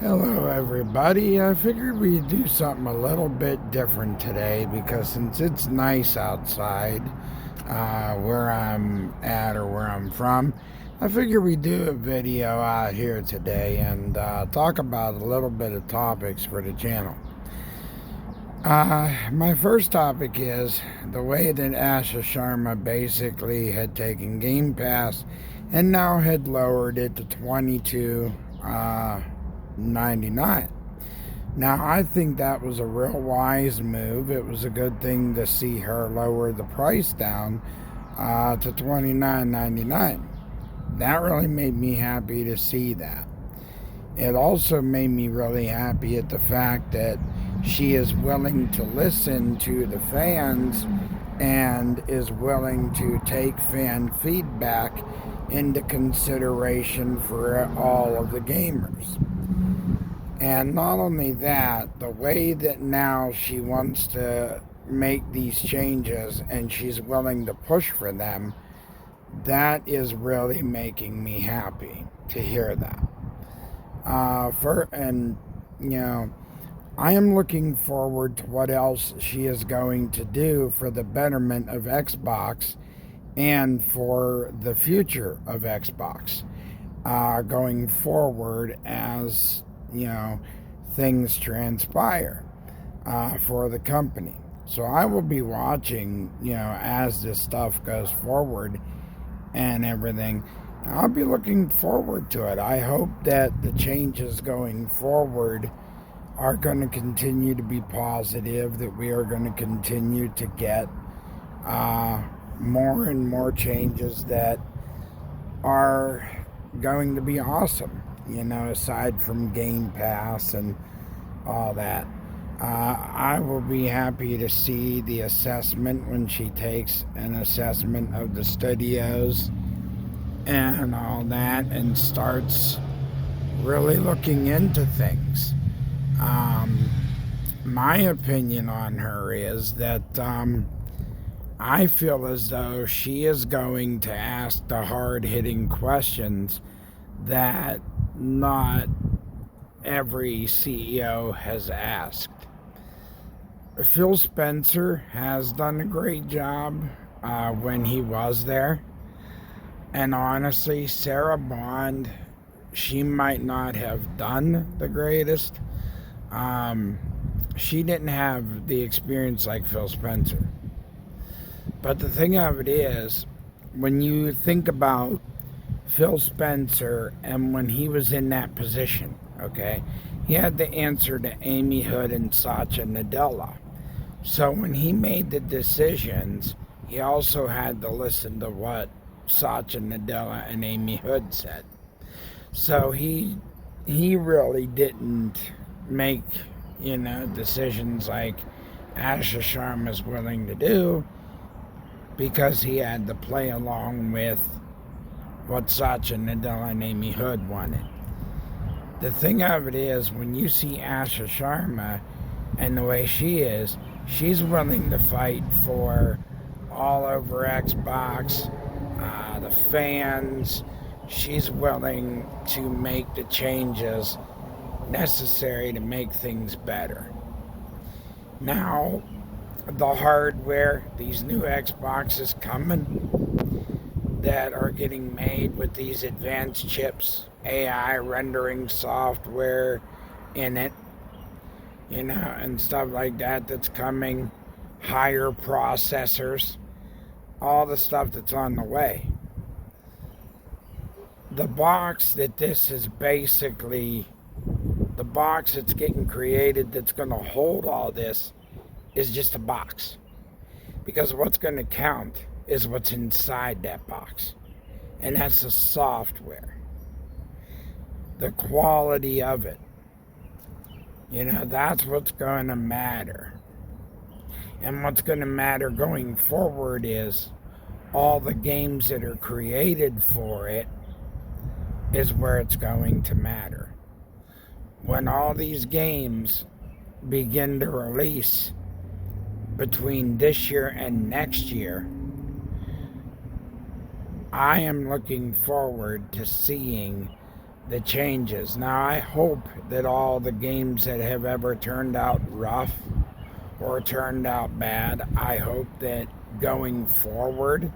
Hello, everybody. I figured we'd do something a little bit different today because since it's nice outside where I'm at or where I'm from, I figured we'd do a video out here today and talk about a little bit of topics for the channel. My first topic is the way that Asha Sharma basically had taken Game Pass and now had lowered it to 22 $99. Now, I think that was a real wise move. It was a good thing to see her lower the price down to $29.99. That really made me happy to see that. It also made me really happy at the fact that she is willing to listen to the fans and is willing to take fan feedback into consideration for all of the gamers. And not only that, the way that now she wants to make these changes and she's willing to push for them, that is really making me happy to hear that. I am looking forward to what else she is going to do for the betterment of Xbox and for the future of Xbox going forward as things transpire for the company. So I will be watching, as this stuff goes forward and everything. I'll be looking forward to it. I hope that the changes going forward are going to continue to be positive, that we are going to continue to get more and more changes that are going to be awesome, aside from Game Pass and all that. I will be happy to see the assessment when she takes an assessment of the studios and all that and starts really looking into things. My opinion on her is that I feel as though she is going to ask the hard-hitting questions that not every CEO has asked. Phil Spencer has done a great job when he was there. And honestly, Sarah Bond, she might not have done the greatest. She didn't have the experience like Phil Spencer. But the thing of it is, when you think about Phil Spencer and when he was in that position, okay, he had to answer to Amy Hood and Satya Nadella. So when he made the decisions, he also had to listen to what Satya Nadella and Amy Hood said. So he really didn't make, decisions like Asha Sharma is willing to do, because he had to play along with what Satya Nadella and Amy Hood wanted. The thing of it is, when you see Asha Sharma and the way she is, she's willing to fight for all over Xbox, the fans. She's willing to make the changes necessary to make things better. Now, the hardware, these new Xboxes coming that are getting made with these advanced chips, AI rendering software in it, and stuff like that that's coming, higher processors, all the stuff that's on the way. The box that this is basically, the box that's getting created that's going to hold all this is just a box. Because what's going to count is what's inside that box. And that's the software. The quality of it. That's what's going to matter. And what's going to matter going forward is all the games that are created for it is where it's going to matter. When all these games begin to release between this year and next year, I am looking forward to seeing the changes. Now, I hope that all the games that have ever turned out rough or turned out bad, I hope that going forward,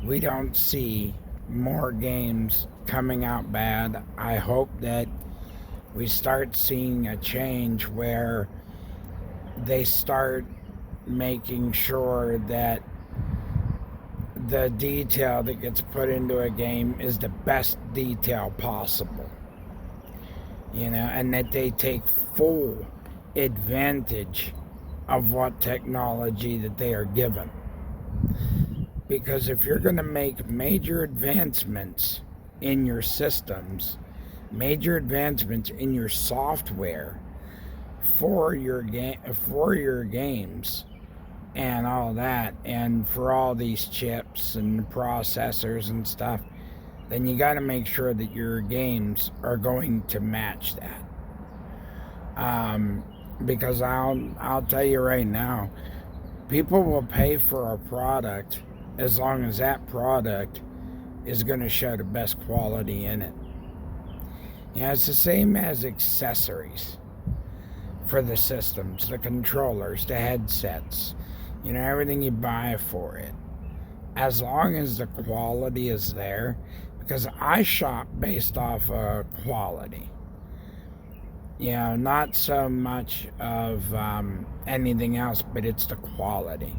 we don't see more games coming out bad. I hope that we start seeing a change where they start making sure that the detail that gets put into a game is the best detail possible. And that they take full advantage of what technology that they are given. Because if you're going to make major advancements in your systems, major advancements in your software for your games and all that, and for all these chips and processors and stuff, then you got to make sure that your games are going to match that. Because I'll tell you right now, people will pay for a product as long as that product is going to show the best quality in it. It's the same as accessories for the systems, the controllers, the headsets, everything you buy for it. As long as the quality is there, because I shop based off of quality. Not so much of anything else, but it's the quality.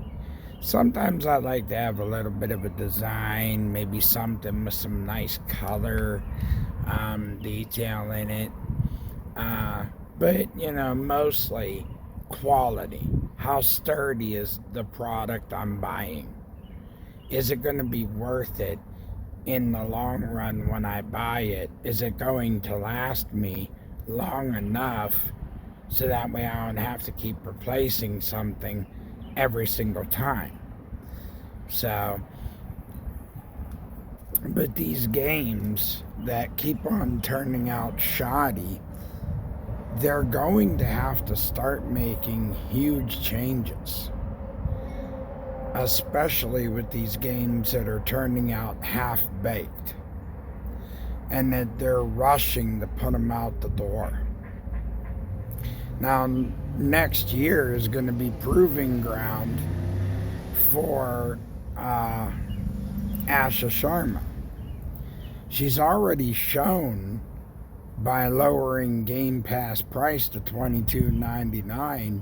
Sometimes I like to have a little bit of a design, maybe something with some nice color detail in it. But, mostly quality. How sturdy is the product I'm buying? Is it going to be worth it in the long run when I buy it? Is it going to last me long enough so that way I don't have to keep replacing something every single time? But these games that keep on turning out shoddy, they're going to have to start making huge changes. Especially with these games that are turning out half-baked. And that they're rushing to put them out the door. Now, next year is going to be proving ground for Asha Sharma. She's already shown by lowering Game Pass price to $22.99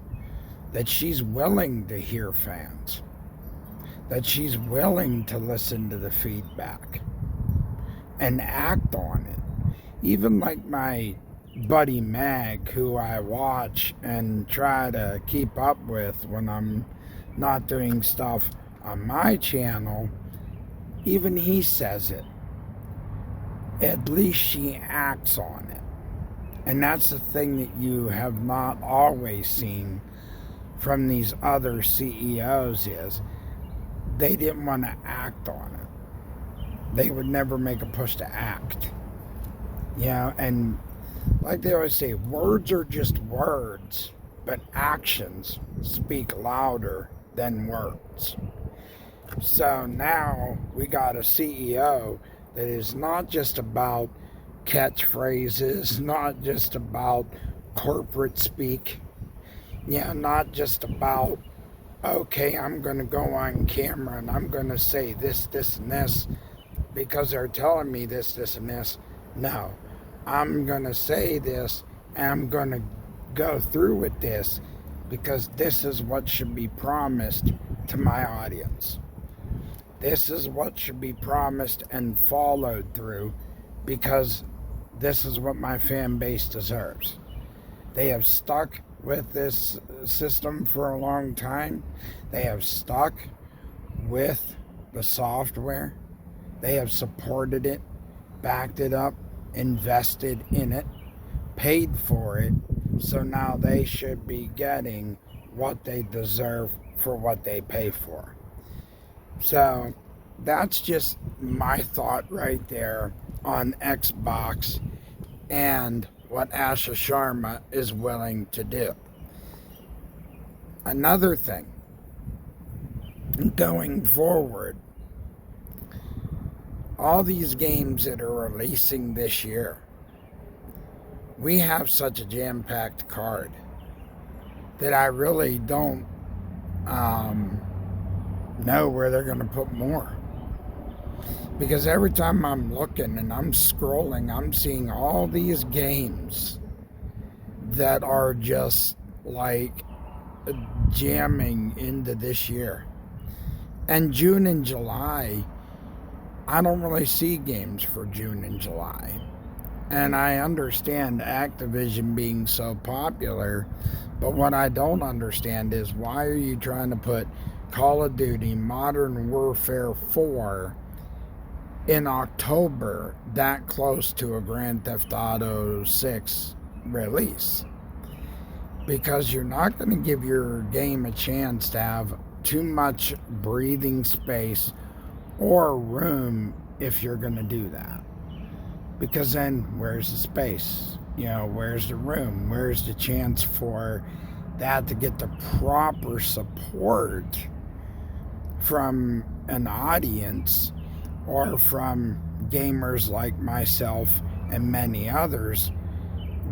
that she's willing to hear fans, that she's willing to listen to the feedback and act on it. Even like my buddy Mag, who I watch and try to keep up with when I'm not doing stuff on my channel, even he says it. At least she acts on it. And that's the thing that you have not always seen from these other CEOs is they didn't want to act on it. They would never make a push to act. And like they always say, words are just words, but actions speak louder than words. So now we got a CEO that is not just about catchphrases, not just about corporate speak, not just about, okay, I'm going to go on camera and I'm going to say this, this, and this because they're telling me this, this, and this. No, I'm going to say this and I'm going to go through with this because this is what should be promised to my audience. This is what should be promised and followed through because this is what my fan base deserves. They have stuck with this system for a long time. They have stuck with the software. They have supported it, backed it up, invested in it, paid for it. So now they should be getting what they deserve for what they pay for. So that's just my thought right there on Xbox and what Asha Sharma is willing to do. Another thing, going forward, all these games that are releasing this year, we have such a jam-packed card that I really don't know where they're going to put more. Because every time I'm looking and I'm scrolling, I'm seeing all these games that are just like jamming into this year. And June and July, I don't really see games for June and July. And I understand Activision being so popular, but what I don't understand is why are you trying to put Call of Duty Modern Warfare 4 in October that close to a Grand Theft Auto 6 release? Because you're not going to give your game a chance to have too much breathing space or room if you're going to do that. Because then where's the space? Where's the room? Where's the chance for that to get the proper support from an audience or from gamers like myself and many others?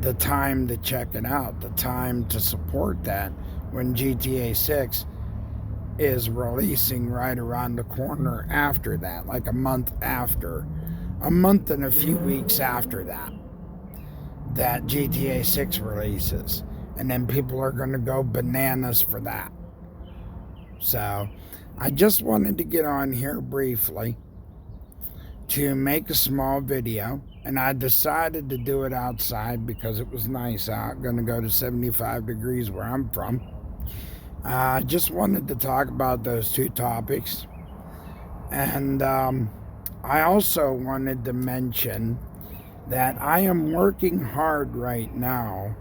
The time to check it out, the time to support that when GTA 6 is releasing right around the corner after that, like a month and a few weeks after that GTA 6 releases. And then people are going to go bananas for that. So I just wanted to get on here briefly to make a small video, and I decided to do it outside because it was nice out. Going to go to 75 degrees where I'm from. I just wanted to talk about those two topics, and I also wanted to mention that I am working hard right now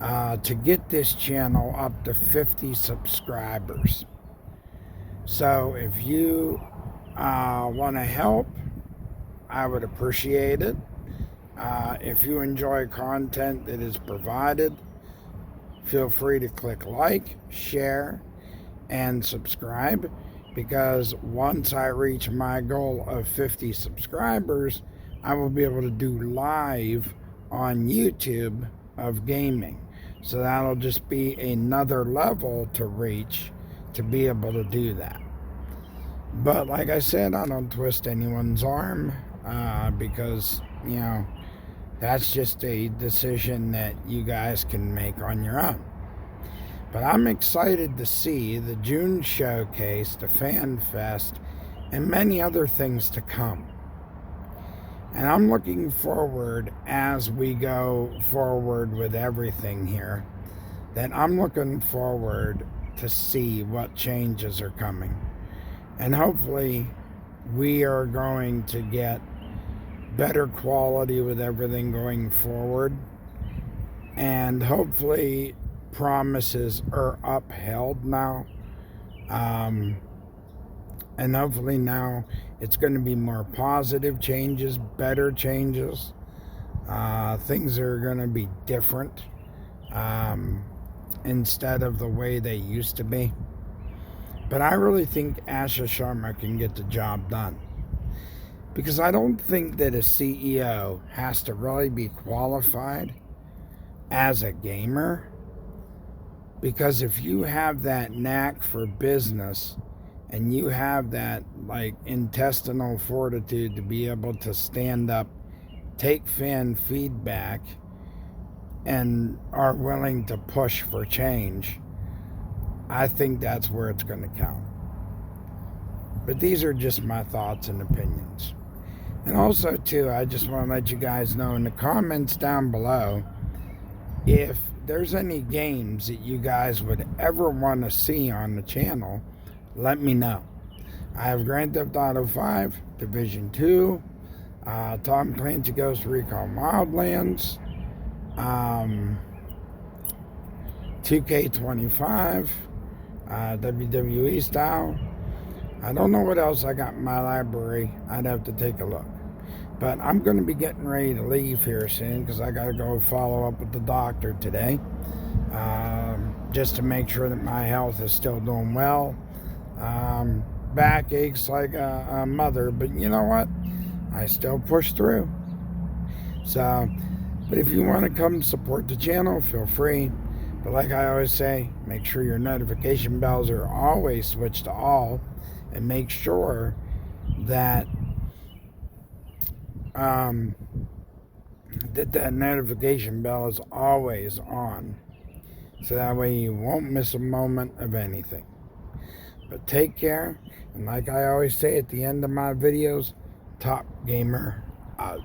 to get this channel up to 50 subscribers. So if you want to help, I would appreciate it. If you enjoy content that is provided, feel free to click like, share, and subscribe, because once I reach my goal of 50 subscribers, I will be able to do live on YouTube of gaming. So that'll just be another level to reach to be able to do that. But like I said, I don't twist anyone's arm because, that's just a decision that you guys can make on your own. But I'm excited to see the June showcase, the Fan Fest, and many other things to come. And I'm looking forward, as we go forward with everything here, that I'm looking forward to see what changes are coming. And hopefully we are going to get better quality with everything going forward. And hopefully promises are upheld now. And hopefully now it's going to be more positive changes, better changes. Things are going to be different instead of the way they used to be. But I really think Asha Sharma can get the job done. Because I don't think that a CEO has to really be qualified as a gamer. Because if you have that knack for business and you have that intestinal fortitude to be able to stand up, take fan feedback, and are willing to push for change, I think that's where it's going to count. But these are just my thoughts and opinions. And also, too, I just want to let you guys know in the comments down below if there's any games that you guys would ever want to see on the channel. Let me know. I have Grand Theft Auto 5, Division 2, Tom Clancy Ghost Recon Wildlands, 2K25, WWE style. I don't know what else I got in my library. I'd have to take a look. But I'm going to be getting ready to leave here soon because I got to go follow up with the doctor today. Just to make sure that my health is still doing well. Back aches like a mother, but you know what? I still push through. So, But if you want to come support the channel, feel free. But like I always say, make sure your notification bells are always switched to all, and make sure that that notification bell is always on, so that way you won't miss a moment of anything. But take care, and like I always say at the end of my videos, Top Gamer out.